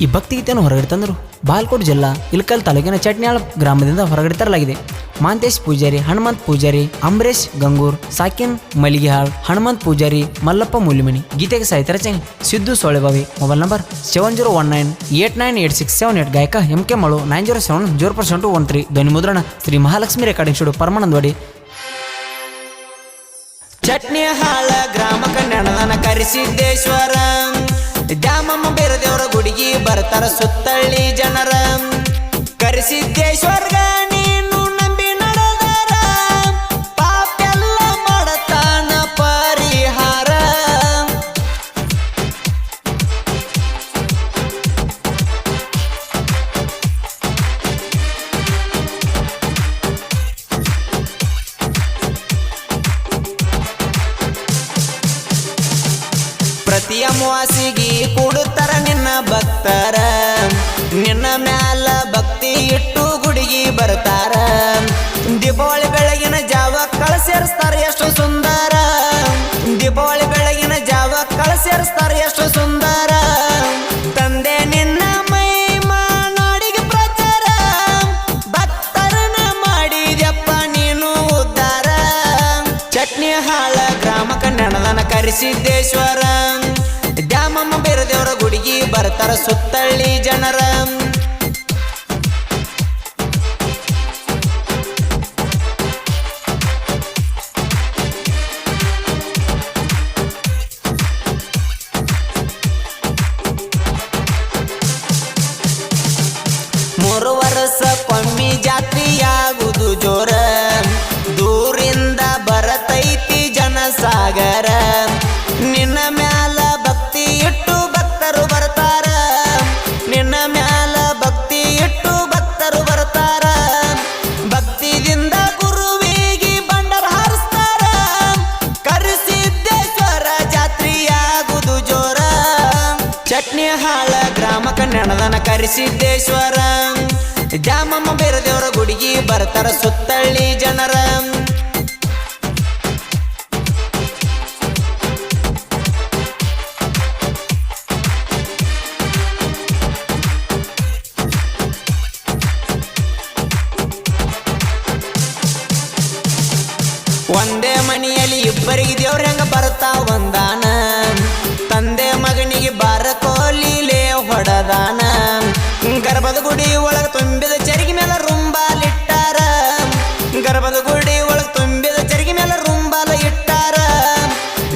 ಈ ಭಕ್ತಿಗೀತೆಯನ್ನು ಹೊರಗಡೆ ತಂದರು ಬಾಲ್ಕೋಟ್ ಜಿಲ್ಲಾ ಇಲ್ಕಲ್ ತಾಲೂಕಿನ ಚಟ್ನ್ಯಾಳ ಗ್ರಾಮದಿಂದ ಹೊರಗಡೆ ತರಲಾಗಿದೆ. ಮಾಂತೇಶ್ ಪೂಜಾರಿ, ಹನುಮಂತ್ ಪೂಜಾರಿ, ಅಂಬರೀಶ್ ಗಂಗೂರ್, ಸಾಕಿನ್ ಮಲಿಗೆಹಾಳ್, ಹನುಮಂತ್ ಪೂಜಾರಿ, ಮಲ್ಲಪ್ಪ ಮೂಲಿಮಣಿ. ಗೀತೆಗೆ ಸಾಹಿತ್ಯ ರಚನೆ ಸಿದ್ದು ಸೊಳೆಬಾವಿ. Mobile number 7019898678. ಗಾಯಕ MK ಮಳು 907040%13. ಧ್ವನಿ ಮುದ್ರಣ ಶ್ರೀ ಮಹಾಲಕ್ಷ್ಮಿ ರೆಕಾರ್ಡಿಂಗ್ ಸ್ಟುಡಿಯೋ ಪರಮಾನಂದವಾಡಿ. ಚಟ್ನ್ಯಾಳ ಗ್ರಾಮ ಕನ್ನಡನ ಕರಿಸಿದ್ದೇಶ್ವರ ದ್ಯಾಮಮ್ಮ ಬೇರದೇವರ ಗುಡಿಗೆ ಬರ್ತಾರ ಸುತ್ತಳ್ಳಿ ಜನರ. ಕರಿಸಿದ್ದೇಶ್ವರ್ಗ ನೀನು ನಂಬಿ ನಡೆದಾರ ಪಾಪೆಲ್ಲ ಮಾಡತಾನ ಪರಿಹಾರ. ಪ್ರತಿ ಅಮಾವಾಸಿಗೆ ಕೂಡುತ್ತಾರ ನಿನ್ನ ಭಕ್ತರ, ನಿನ್ನ ಮ್ಯಾಲ ಭಕ್ತಿ ಇಟ್ಟು ಗುಡಿಗೆ ಬರ್ತಾರ. ದೀಪಾವಳಿ ಬೆಳಗಿನ ಜಾವ ಕಳಸೇರಿಸ್ತಾರ ಎಷ್ಟು ಸುಂದರ, ದೀಪಾವಳಿ ಬೆಳಗಿನ ಜಾವ ಕಳಸೇರಿಸ್ತಾರ ಎಷ್ಟು ಸುಂದರ. ತಂದೆ ನಿನ್ನ ಮಹಿಮಾ ನಾಡಿಗೆ ಪ್ರಚಾರ, ಭಕ್ತರನ್ನ ಮಾಡಿದ್ಯಪ್ಪ ನೀನು ಉದ್ಧಾರ. ಚಟ್ನ್ಯಾಳ ಗ್ರಾಮ ಕನ್ನಡದನ ಕರಿಸಿದ್ದೇಶ್ವರ ದ್ಯಾಮಮ್ಮ ಬೇರದೇವರ ಗುಡಿಗೆ ಬರ್ತಾರ ಸುತ್ತಳ್ಳಿ ಜನರ. ಮೂರು ವರ್ಷ ಕೊಮ್ಮಿ ಜಾತ್ರೆಯಾಗುವುದು ಜೋರ, ದೂರಿಂದ ಬರತೈತಿ ಜನಸಾಗರ. ನಿನ್ನ ಮ್ಯಾಲ ಭಕ್ತಿ ಇಟ್ಟು ಭಕ್ತರು ಬರ್ತಾರ, ನಿನ್ನ ಮ್ಯಾಲ ಭಕ್ತಿ ಇಟ್ಟು ಭಕ್ತರು ಬರ್ತಾರ. ಭಕ್ತಿದಿಂದ ಗುರುವಿಗೆ ಬಂಡರ ಹಾರಿಸ್ತಾರ, ಕರಿಸಿದ್ದೇಶ್ವರ ಜಾತ್ರೆಯಾಗುವುದು ಜೋರ. ಚಟ್ನ್ಯಾಳ ಗ್ರಾಮ ಕನ್ನಡದನ ಕರಿಸಿದ್ದೇಶ್ವರ ದ್ಯಾಮಮ್ಮ ಬೇರದೇವರ ಗುಡಿಗೆ ಬರ್ತಾರ ಸುತ್ತಳ್ಳಿ ಜನರ. ಒಂದೇ ಮನೆಯಲ್ಲಿ ಇಬ್ಬರಿಗೆ ದೇವ್ರ ಹೆಂಗ ಬರ್ತಾ ಒಂದಾನ, ತಂದೆ ಮಗನಿಗೆ ಬಾರಕೋಲಿಲೆ ಹೊಡದಾನ. ಗರ್ಭದ ಗುಡಿ ಒಳಗೆ ತುಂಬಿದ ಚರಿಗೆ ಮೇಲೆ ರುಂಬಾಲಿಟ್ಟಾರ, ಗರ್ಭದ ಗುಡಿ ಒಳಗೆ ತುಂಬಿದ ಚರಿಗೆ ಮೇಲೆ ರುಂಬಾಲ ಇಟ್ಟಾರ.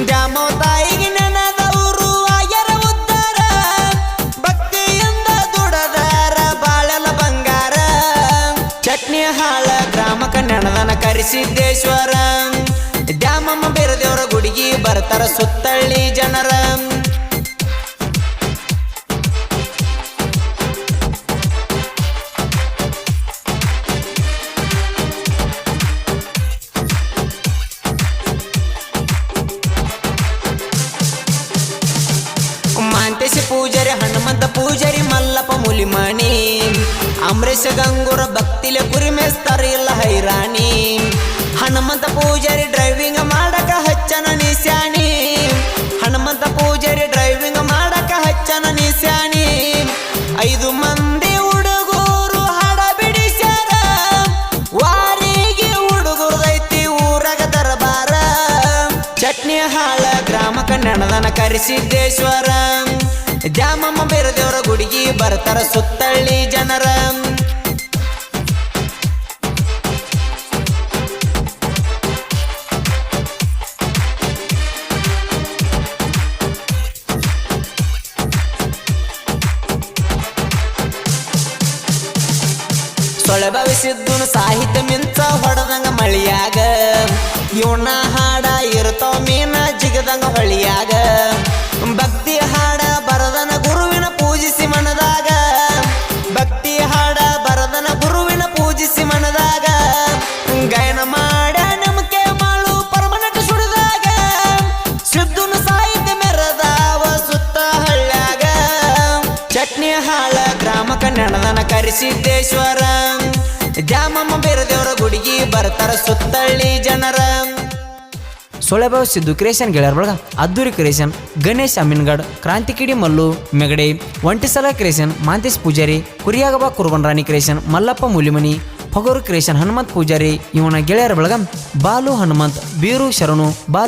ದ್ಯಾಮೋ ತಾಯಿಗೆ ನೆನದವರು ಆಗ್ಯಾರ ಉದ್ಧಾರ, ಭಕ್ತಿಯಿಂದ ದುಡದಾರ ಬಾಳೆಲ್ಲ ಬಂಗಾರ. ಚಟ್ನ್ಯಾಳ ಗ್ರಾಮ ಕನ್ನಡದನ ಕರಿಸಿದ್ದೇಶ್ವರ ದ್ಯಾಮಮ್ಮ ಬೇರದೇವರ ಗುಡಿಗೆ ಬರ್ತಾರ ಸುತ್ತಳ್ಳಿ ಜನರ. ಮಾಂತೇಶ ಪೂಜಾರಿ, ಹನುಮಂತ ಪೂಜಾರಿ, ಮಲ್ಲಪ್ಪ ಮೂಲಿಮಣಿ, ಅಂಬರೀಶ ಗಂಗೂರ ಭಕ್ತಿಲೆ ಕುರಿ ಮೇಸ್ತಾರ ಇಲ್ಲ ಹೈರಾಣಿ. ಹನುಮಂತ ಪೂಜಾರಿ ಡ್ರೈವಿಂಗ್ ಮಾಡಕ ಹಚ್ಚನ ನಿಸ್ಯಾಣಿ, ಹನುಮಂತ ಪೂಜಾರಿ ಡ್ರೈವಿಂಗ್ ಮಾಡಕ ಹಚ್ಚನ ನಿಸ್ಯಾಣಿ. 5 ಮಂದಿ ಹುಡುಗರು ಹಾಡ ಬಿಡಿಸ್ಯಾರ, ವಾರಿಗೆ ಹುಡುಗರೈತಿ ಊರಾಗ ದರಬಾರ. ಚಟ್ನ್ಯಾಳ ಗ್ರಾಮ ಕನ್ನಡದನ ಕರಿಸಿದ್ದೇಶ್ವರ ದ್ಯಾಮಮ್ಮ ಬೇರದೇವರ ಗುಡಿಗೆ ಬರ್ತಾರ ಸುತ್ತಳ್ಳಿ ಜನರ. ಸೊಳೆಬಾವಿ ಸಿದ್ದುನ ಸಾಹಿತ್ಯ ಮಿಂಚ ಹೊಡೆದಂಗ ಮಳಿಯಾಗ, ಇವನ ಹಾಡ ಇರ್ತಾವ ಮೀನ ಜಿಗದಂಗ ಹೊಳಿಯಾಗ. ಭಕ್ತಿ ಹಾಡ ಬರದನ ಗುರುವಿನ ಪೂಜಿಸಿ ಮನದಾಗ, ಭಕ್ತಿ ಹಾಡ ಬರದನ ಗುರುವಿನ ಪೂಜಿಸಿ ಮನದಾಗ. ಗಾಯನ ಮಾಡ ನಮಕೆ ಮಾಡು ಪರಮನಟ ಸುಡಿದಾಗ, ಸಿದ್ದುನ ಸಾಹಿತ್ಯ ಮೆರದಾವ ಸುತ್ತ ಹಳ್ಳ್ಯಾಗ. ಚಟ್ನ್ಯಾಳ ಗ್ರಾಮ ಕನ್ನಡದನ ಕರಿಸಿದ್ದೇಶ್ವರ ದ್ಯಾಮಮ್ಮ ಬೇರದೇವರ ಗುಡಿಗೆ ಬರ್ತಾರ ಸುತ್ತಳ್ಳಿ ಜನರ. ಸೊಳೆಬಾವ್ ಸಿದ್ದು ಕ್ರಿಯೇಷನ್ ಗೆಳೆಯರ ಬಳಗ ಅದ್ದೂರಿ ಕ್ರಿಯೇಷನ್ ಗಣೇಶ್ ಅಮೀನ್ಗಡ್ ಕ್ರಾಂತಿಕಿಡಿ ಮಲ್ಲು ಮೆಗಡೆ ಒಂಟಿಸಲ ಕ್ರಿಯೇಷನ್ ಮಾಂತೇಶ್ ಪೂಜಾರಿ ಕುರಿಯಾಗಬ ಕುರುಬನ್ ರಾಣಿ ಕ್ರಿಯೇಷನ್ ಮಲ್ಲಪ್ಪ ಮುಲಿಮನಿ ಫಗೋರು ಕ್ರಿಯೇಷನ್ ಹನುಮಂತ್ ಪೂಜಾರಿ ಇವನ ಗೆಳೆಯರ ಬಳಗ ಬಾಲು ಹನುಮಂತ್ ಬೀರು ಶರಣು ಬಾಲು